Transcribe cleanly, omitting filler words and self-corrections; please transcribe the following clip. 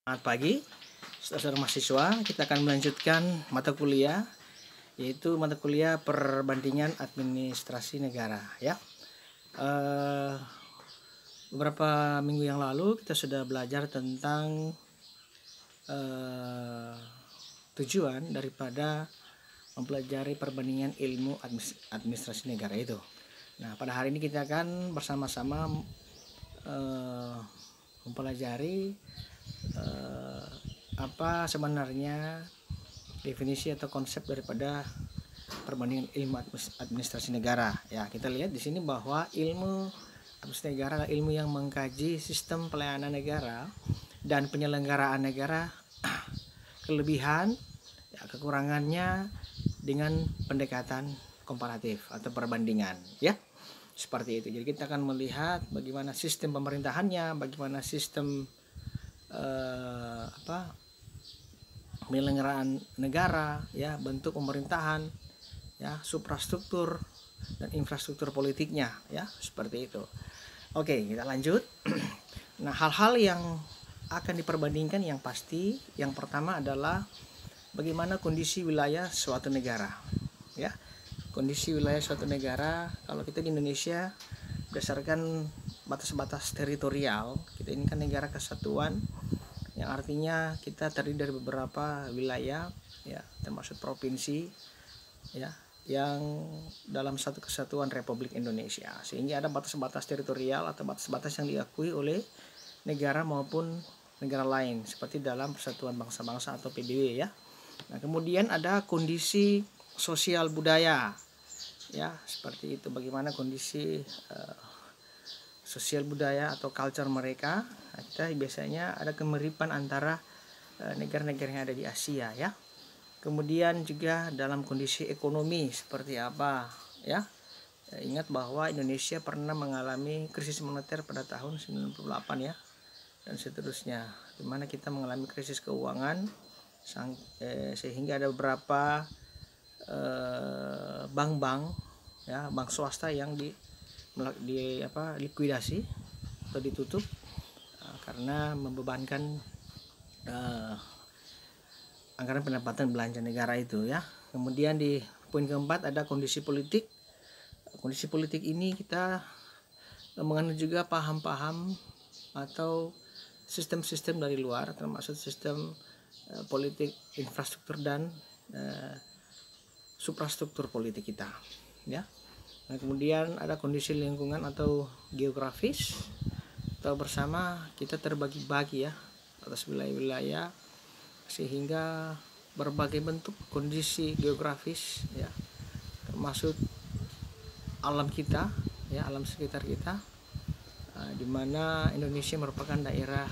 Selamat pagi, saudara mahasiswa. Kita akan melanjutkan mata kuliah, yaitu mata kuliah perbandingan administrasi negara. Ya, beberapa minggu yang lalu kita sudah belajar tentang tujuan daripada mempelajari perbandingan ilmu administrasi negara itu. Nah, pada hari ini kita akan bersama-sama mempelajari apa sebenarnya definisi atau konsep daripada perbandingan ilmu administrasi negara. Ya, kita lihat di sini bahwa ilmu administrasi negara adalah ilmu yang mengkaji sistem pelayanan negara dan penyelenggaraan negara, kelebihan, ya, kekurangannya dengan pendekatan komparatif atau perbandingan, ya. Seperti itu. Jadi kita akan melihat bagaimana sistem pemerintahannya, bagaimana sistem penyelenggaraan negara, ya, bentuk pemerintahan, ya, suprastruktur dan infrastruktur politiknya, ya, seperti itu. Oke, kita lanjut. Nah, hal-hal yang akan diperbandingkan yang pasti, yang pertama adalah bagaimana kondisi wilayah suatu negara, ya. Kondisi wilayah suatu negara, kalau kita di Indonesia berdasarkan batas-batas teritorial, kita ini kan negara kesatuan, yang artinya kita terdiri dari beberapa wilayah, ya, termasuk provinsi, ya, yang dalam satu kesatuan Republik Indonesia, sehingga ada batas-batas teritorial atau batas-batas yang diakui oleh negara maupun negara lain seperti dalam Persatuan Bangsa-Bangsa atau PBB, ya. Nah, kemudian ada kondisi sosial budaya, ya, seperti itu, bagaimana kondisi sosial budaya atau culture mereka. Nah, kita biasanya ada kemiripan antara negara-negara yang ada di Asia, ya. Kemudian juga dalam kondisi ekonomi seperti apa, ya. Ingat bahwa Indonesia pernah mengalami krisis moneter pada tahun 98, ya, dan seterusnya, di mana kita mengalami krisis keuangan sehingga ada beberapa bank-bank, ya, bank swasta yang likuidasi atau ditutup karena membebankan anggaran pendapatan belanja negara itu, ya. Kemudian di poin keempat ada kondisi politik. Kondisi politik ini kita mengenal juga paham-paham atau sistem-sistem dari luar, termasuk sistem politik, infrastruktur dan suprastruktur politik kita, ya. Nah, kemudian ada kondisi lingkungan atau geografis, atau bersama kita terbagi-bagi, ya, atas wilayah-wilayah, sehingga berbagai bentuk kondisi geografis, ya, termasuk alam kita, ya, alam sekitar kita, di mana Indonesia merupakan daerah